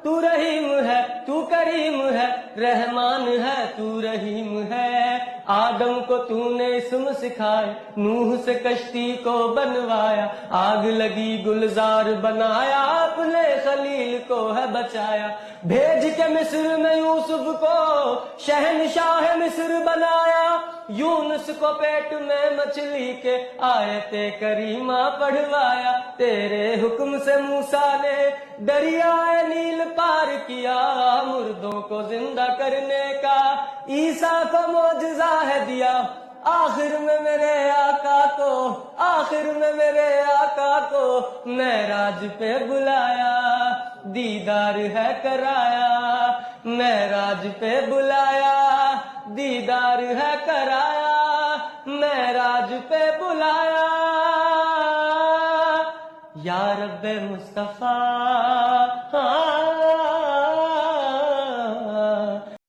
تو رحیم ہے، تو کریم ہے، رحمان ہے، تو رحیم ہے۔ آدم کو تو نے اسم سکھائے، نوح سے کشتی کو بنوایا، آگ لگی گلزار بنایا، اپنے خلیل کو ہے بچایا۔ بھیج کے مصر میں یوسف کو شہنشاہ مصر بنایا، یونس کو پیٹ میں مچھلی کے آیت کریمہ پڑھوایا۔ تیرے حکم سے موسیٰ نے دریائے نیل پار کیا، مردوں کو زندہ کرنے کا عیسیٰ کو معجزہ ہے دیا۔ آخر میں میرے آقا کو، آخر میں میرے آقا کو معراج پہ بلایا، دیدار ہے کرایا۔ معراج پہ بلایا، دیدار ہے کرایا، معراج پہ بلایا۔ یا رب مصطفیٰ